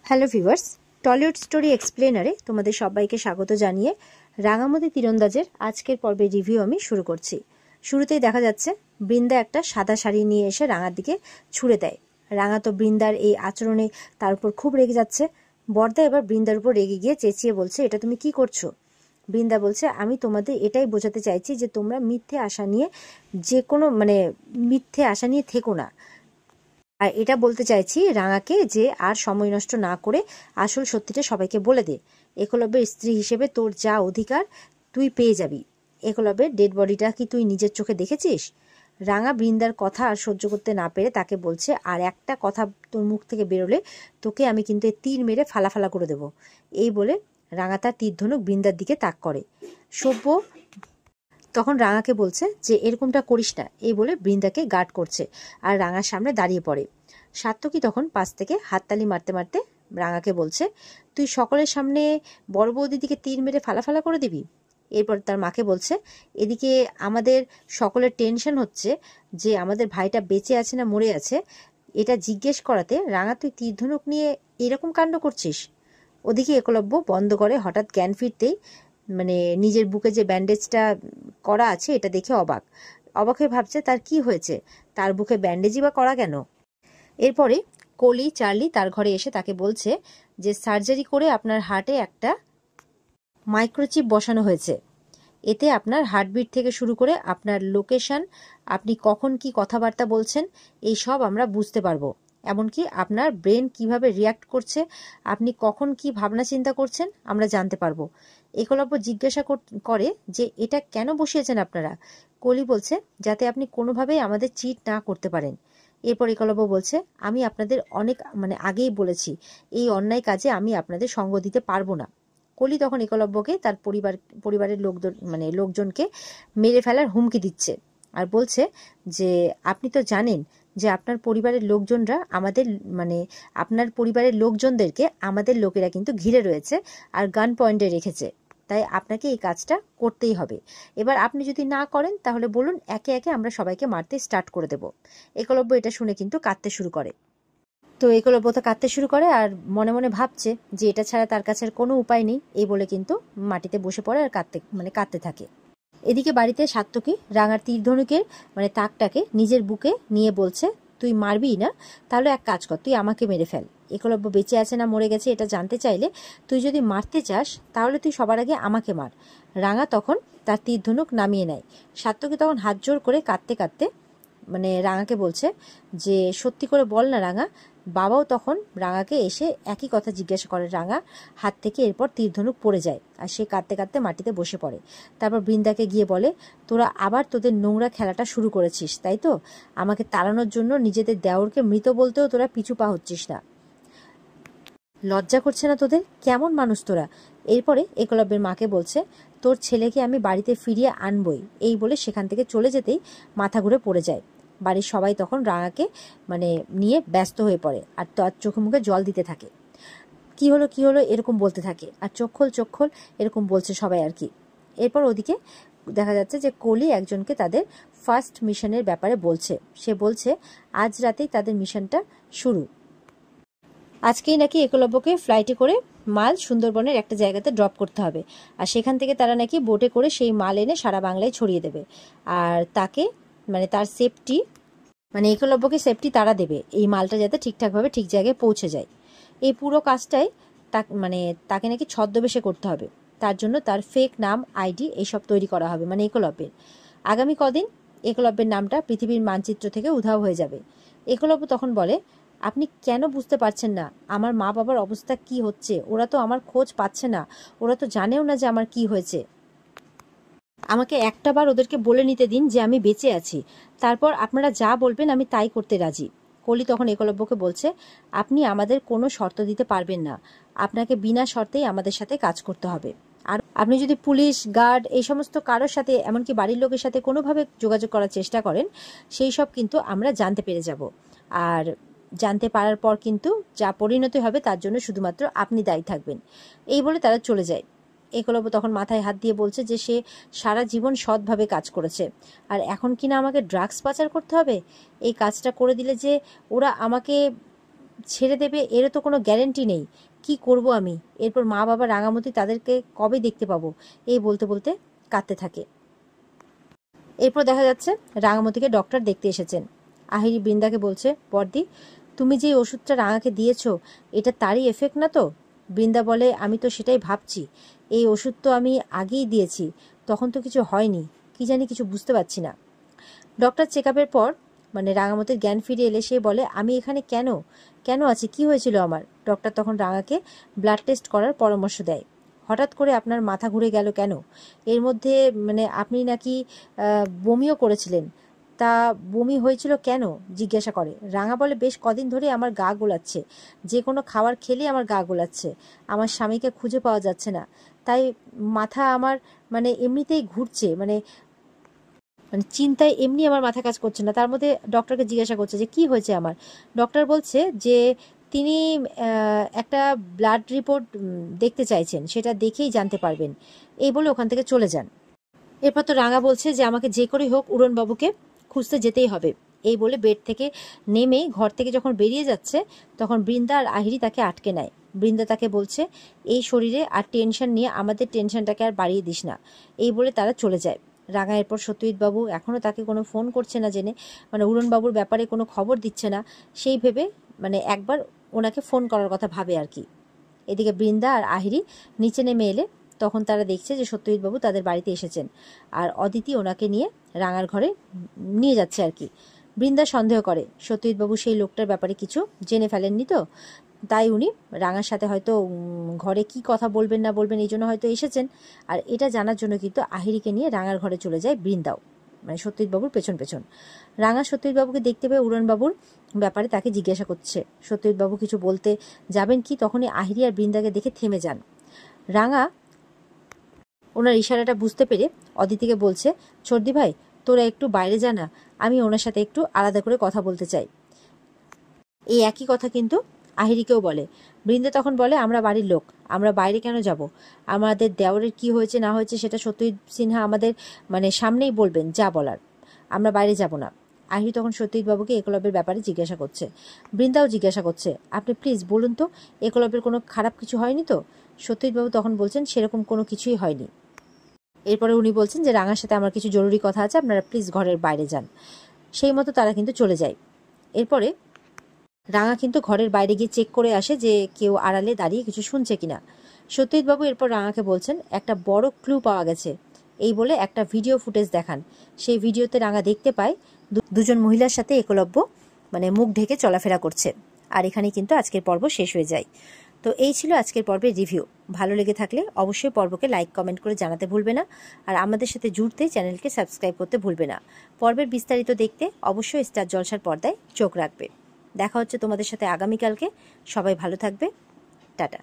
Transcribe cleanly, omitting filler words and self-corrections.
Hello viewers, Tollywood story এক্সপ্লেনারে তোমাদের সবাইকে স্বাগত জানিয়ে রাঙামতি তীরন্দাজের আজকের পর্বের রিভিউ আমি শুরু করছি। শুরুতেই দেখা যাচ্ছে বৃন্দা একটা সাদা শাড়ি নিয়ে এসে রাঙার দিকে ছুঁড়ে দেয়। রাঙা তো বৃন্দার এই আচরণে তার উপর খুব রেগে যাচ্ছে। বরদা এবার বৃন্দার উপর রেগে গিয়ে চেঁচিয়ে বলছে, এটা তুমি কি করছো? বৃন্দা বলছে, আমি তোমাদের এটাই বোঝাতে চাইছি যে তোমরা মিথ্যে আশা নিয়ে মিথ্যে আশা নিয়ে থেকো না। আর এটা বলতে চাইছি রাঙাকে যে আর সময় নষ্ট না করে আসল সত্যিটা সবাইকে বলে দে। একলব্যের স্ত্রী হিসেবে তোর যা অধিকার তুই পেয়ে যাবি। একলব্যের ডেড বডিটা কি তুই নিজের চোখে দেখেছিস? রাঙা বৃন্দার কথা আর সহ্য করতে না পেরে তাকে বলছে, আর একটা কথা তোর মুখ থেকে বেরোলে তোকে আমি কিন্তু তীর মেরে ফালা করে দেব। এই বলে রাঙা তার তীর ধনুক বৃন্দার দিকে তাক করে। সভ্য তখন রাঙাকে বলছে যে এরকমটা করিস না, এই বলে বৃন্দাকে গার্ড করছে আর রাঙার সামনে দাঁড়িয়ে পড়ে। সাত্যকী তখন পাশ থেকে হাততালি মারতে মারতে রাঙাকে বলছে, তুই সকলের সামনে বড় বৌদির দিকে তীর মেরে ফালা করে দিবি? এরপর তার মাকে বলছে, এদিকে আমাদের সকলের টেনশন হচ্ছে যে আমাদের ভাইটা বেঁচে আছে না মরে আছে, এটা জিজ্ঞেস করাতে রাঙা তুই তীর ধনুক নিয়ে এরকম কাণ্ড করছিস। ওদিকে একলব্য বন্ধ করে হঠাৎ জ্ঞান ফিরতেই নিজের বুকে যে ব্যান্ডেজটা করা আছে এটা দেখে অবাক হয়ে ভাবছে তার কি হয়েছে, তার বুকে ব্যান্ডেজই বা করা কেন। এরপরে কলি চার্লি তার ঘরে এসে তাকে বলছে যে সার্জারি করে আপনার হার্টে একটা মাইক্রোচিপ বসানো হয়েছে। এতে আপনার হার্টবিট থেকে শুরু করে আপনার লোকেশন, আপনি কখন কি কথাবার্তা বলছেন, এই সব আমরা বুঝতে পারবো। এমনকি আপনার ব্রেন কিভাবে রিয়াক্ট করছে, আপনি কখন কি ভাবনা চিন্তা করছেন আমরা জানতে পারবো। একলব্য জিজ্ঞাসা করে যে এটা কেন বসিয়েছেন আপনারা? কলি বলছে যাতে আপনি কোনোভাবেই আমাদের চিট না করতে পারেন। এরপর একলব্য বলছে, আমি আপনাদের অনেক আগেই বলেছি এই অন্যায় কাজে আমি আপনাদের সঙ্গ দিতে পারবো না। কলি তখন একলব্যকে তার পরিবারের লোকজনকে মেরে ফেলার হুমকি দিচ্ছে আর বলছে যে আপনি তো জানেন যে আপনার পরিবারের লোকজনরা আপনার পরিবারের লোকজনদেরকে আমাদের লোকেরা কিন্তু ঘিরে রয়েছে আর গান পয়েন্টে রেখেছে, তাই আপনাকে এই কাজটা করতেই হবে। এবার আপনি যদি না করেন তাহলে বলুন, একে একে আমরা সবাইকে মারতে স্টার্ট করে দেব। একলব্য এটা শুনে কিন্তু কাঁদতে শুরু করে। তো একলব্য তো কাঁদতে শুরু করে আর মনে মনে ভাবছে যে এটা ছাড়া তার কাছে কোনো উপায় নেই, এই বলে কিন্তু মাটিতে বসে পড়ে আর কাঁদতে থাকে। এদিকে বাড়িতে সাত্যকী রাঙার তীর ধনুকের তাকটাকে নিজের বুকে নিয়ে বলছে, তুই মারবি না, তাহলে এক কাজ কর, তুই আমাকে মেরে ফেল। একলব্য বেঁচে আছে না মরে গেছে এটা জানতে চাইলে, তুই যদি মারতে চাস তাহলে তুই সবার আগে আমাকে মার। রাঙা তখন তার তীর ধনুক নামিয়ে নেয়। সাত্যকী তখন হাত জোর করে কাঁদতে কাঁদতে রাঙাকে বলছে যে সত্যি করে বল না রাঙা। বাবাও তখন রাঙাকে এসে একই কথা জিজ্ঞাসা করে। রাঙা হাত থেকে এরপর তীর ধনুক পড়ে যায় আর সে কাঁদতে কাঁদতে মাটিতে বসে পড়ে। তারপর বৃন্দাকে গিয়ে বলে, তোরা আবার তোদের নোংরা খেলাটা শুরু করেছিস তাই তো? আমাকে তাড়ানোর জন্য নিজেদের দেওরকে মৃত বলতেও তোরা পিছু পা হচ্ছিস না, লজ্জা করছে না তোদের? কেমন মানুষ তোরা? এরপরে একলব্যের মাকে বলছে, তোর ছেলেকে আমি বাড়িতে ফিরিয়ে আনবই, এই বলে সেখান থেকে চলে যেতেই মাথা ঘুরে পড়ে যায়। বাড়ির সবাই তখন রাঙাকে নিয়ে ব্যস্ত হয়ে পড়ে আর তার চোখে মুখে জল দিতে থাকে। কি হলো এরকম বলতে থাকে আর চোখ খোল এরকম বলছে সবাই আর কি। এরপর ওদিকে দেখা যাচ্ছে যে কলি একজনকে তাদের ফার্স্ট মিশনের ব্যাপারে বলছে। সে বলছে আজ রাতেই তাদের মিশনটা শুরু। আজকেই নাকি একলব্যকে ফ্লাইটে করে মাল সুন্দরবনের একটা জায়গাতে ড্রপ করতে হবে আর সেখান থেকে তারা নাকি বোটে করে সেই মাল এনে সারা বাংলায় ছড়িয়ে দেবে আর তাকে তার সেফটি একলব্যকে সেফটি তারা দেবে, এই মালটা যাতে ঠিকঠাকভাবে ঠিক জায়গায় পৌঁছে যায়। এই পুরো কাজটাই তাকে নাকি ছদ্মবেশে করতে হবে। তার জন্য তার ফেক নাম, আইডি এইসব তৈরি করা হবে একলব্যের। আগামী কদিন একলব্যের নামটা পৃথিবীর মানচিত্র থেকে উধাও হয়ে যাবে। একলব্য তখন বলে, আপনি কেন বুঝতে পারছেন না আমার মা বাবার অবস্থা কি হচ্ছে? ওরা তো আমার খোঁজ পাচ্ছে না, ওরা তো জানেও না যে আমার কি হয়েছে। আমাকে একটা বার ওদেরকে বলে নিতে দিন যে আমি বেঁচে আছি, তারপর আপনারা যা বলবেন আমি তাই করতে রাজি। কলি তখন একলব্যকে বলছে, আপনি আমাদের কোনো শর্ত দিতে পারবেন না, আপনাকে বিনা শর্তেই আমাদের সাথে কাজ করতে হবে। আর আপনি যদি পুলিশ, গার্ড এই সমস্ত কারোর সাথে, এমনকি বাড়ির লোকের সাথে কোনোভাবে যোগাযোগ করার চেষ্টা করেন, সেই সব কিন্তু আমরা জানতে পেরে যাব। আর জানতে পারার পর কিন্তু যা পরিণতি হবে তার জন্য শুধুমাত্র আপনি দায়ী থাকবেন। এই বলে তারা চলে যায়। একলব্য তখন মাথায় হাত দিয়ে বলছে যে সে সারা জীবন সৎভাবে কাজ করেছে আর এখন কিনা আমাকে ড্রাগস পাচার করতে হবে? এই কাজটা করে দিলে যে ওরা আমাকে ছেড়ে দেবে এরও তো কোনো গ্যারেন্টি নেই, কি করব আমি, এরপর মা বাবা রাঙামতি তাদেরকে কবে দেখতে পাবো, এই বলতে বলতে কাঁদতে থাকে। এরপর দেখা যাচ্ছে রাঙামতিকে ডক্টর দেখতে এসেছেন। আহিরি বৃন্দাকে বলছে, বর্দি তুমি যে ওষুধটা রাঙাকে দিয়েছো এটা তারই এফেক্ট না তো? বৃন্দা বলে, আমি তো সেটাই ভাবছি, এই ওষুধ তো আমি আগেই দিয়েছি, তখন তো কিছু হয়নি, কি জানি কিছু বুঝতে পারছি না। ডক্টর চেক আপের পর মানে রাঙামতির জ্ঞান ফিরে এলে সে বলে, আমি এখানে কেন কেন আছি, কি হয়েছিল আমার? ডক্টর তখন রাঙাকে ব্লাড টেস্ট করার পরামর্শ দেয়। হঠাৎ করে আপনার মাথা ঘুরে গেল কেন? এর মধ্যে মানে আপনি নাকি বমিও করেছিলেন, তা বমি হয়েছিল কেন জিজ্ঞাসা করে। রাঙা বলে, বেশ কদিন ধরে আমার গা গোলাচ্ছে, যে কোনো খাবার খেলেই আমার গা গোলাচ্ছে, আমার স্বামীকে খুঁজে পাওয়া যাচ্ছে না, তাই মাথা আমার মানে এমনিতেই ঘুরছে, মানে মানে চিন্তায় এমনি আমার মাথা কাজ করছে না। তার মধ্যে ডক্টরকে জিজ্ঞাসা করছে যে কি হয়েছে আমার। ডক্টর বলছে যে তিনি একটা ব্লাড রিপোর্ট দেখতে চাইছেন, সেটা দেখেই জানতে পারবেন, এই বলে ওখান থেকে চলে যান। এরপর তো রাঙা বলছে যে আমাকে যে করেই হোক উড়নবাবুকে খুঁজতে যেতেই হবে, এই বলে বেড থেকে নেমে ঘর থেকে যখন বেরিয়ে যাচ্ছে তখন বৃন্দা আর আহিরি তাকে আটকে নেয়। বৃন্দা তাকে বলছে, এই শরীরে আর টেনশন নিয়ে আমাদের টেনশনটাকে আর বাড়িয়ে দিস না, এই বলে তারা চলে যায়। রাঙা এরপর সত্যজিৎবাবু এখনও তাকে কোনো ফোন করছে না জেনে, মানে উড়নবাবুর ব্যাপারে কোনো খবর দিচ্ছে না সেই ভেবে মানে একবার ওনাকে ফোন করার কথা ভাবে আর কি। এদিকে বৃন্দা আর আহিরি নিচে নেমে এলে তখন তারা দেখছে যে সত্যজিৎবাবু তাদের বাড়িতে এসেছেন আর অদিতি ওনাকে নিয়ে রাঙার ঘরে নিয়ে যাচ্ছে আর কি। বৃন্দা সন্দেহ করে সত্যজিৎবাবু সেই লোকটার ব্যাপারে কিছু জেনে ফেলেননি তো, তাই উনি রাঙার সাথে হয়তো ঘরে কি কথা বলবেন না বলবেন এই জন্য হয়তো এসেছেন। আর এটা জানার জন্য কিন্তু আহিরিকে নিয়ে রাঙার ঘরে চলে যায় বৃন্দাও, মানে সত্যজিৎবাবুর পেছন পেছন। রাঙা সত্যজিৎবাবুকে দেখতে পেয়ে উড়নবাবুর ব্যাপারে তাকে জিজ্ঞাসা করছে। সত্যজিৎবাবু কিছু বলতে যাবেন কি তখনই আহিরি আর বৃন্দাকে দেখে থেমে যান। রাঙা ওনার ইশারাটা বুঝতে পেরে অদিতিকে বলছে, ছর্দি ভাই তোরা একটু বাইরে যা না, আমি ওনার সাথে একটু আলাদা করে কথা বলতে চাই। এই একই কথা কিন্তু আহিরিকেও বলে। বৃন্দা তখন বলে, আমরা বাড়ির লোক, আমরা বাইরে কেন যাব? আমাদের দেওরের কি হয়েছে না হয়েছে সেটা সত্যজিৎ সিনহা আমাদের মানে সামনেই বলবেন, যা বলার, আমরা বাইরে যাব না। আহিরি তখন সত্যজিৎবাবুকে একলব্যের ব্যাপারে জিজ্ঞাসা করছে। বৃন্দাও জিজ্ঞাসা করছে, আপনি প্লিজ বলুন তো একলব্যের কোনো খারাপ কিছু হয়নি তো? সত্যজিৎবাবু তখন বলছেন, সেরকম কোনো কিছুই হয়নি। এরপরে উনি বলছেন যে রাঙার সাথে আমার কিছু জরুরি কথা আছে, আপনারা প্লিজ ঘরের বাইরে যান। সেই মতো তারা কিন্তু চলে যায়। এরপরে রাঙা কিন্তু ঘরের বাইরে গিয়ে চেক করে আসে যে কেউ আড়ালে দাঁড়িয়ে কিছু শুনছে কিনা। সত্যজিৎবাবু এরপর রাঙাকে বলছেন, একটা বড় ক্লু পাওয়া গেছে, এই বলে একটা ভিডিও ফুটেজ দেখান। সেই ভিডিওতে রাঙা দেখতে পায় দুজন মহিলার সাথে একলব্য মানে মুখ ঢেকে চলাফেরা করছে। আর এখানেই কিন্তু আজকের পর্ব শেষ হয়ে যায়। তো এই ছিল আজকের পর্বের রিভিউ। ভালো লেগে থাকলে অবশ্যই পর্বকে লাইক কমেন্ট করে জানাতে ভুলবে না, আর আমাদের সাথে জুড়তে চ্যানেলকে সাবস্ক্রাইব করতে ভুলবে না। পর্বের বিস্তারিত দেখতে অবশ্যই স্টার জলসার পর্দায় চোখ রাখবে। দেখা হচ্ছে তোমাদের সাথে আগামীকালকে। সবাই ভালো থাকবে, টাটা।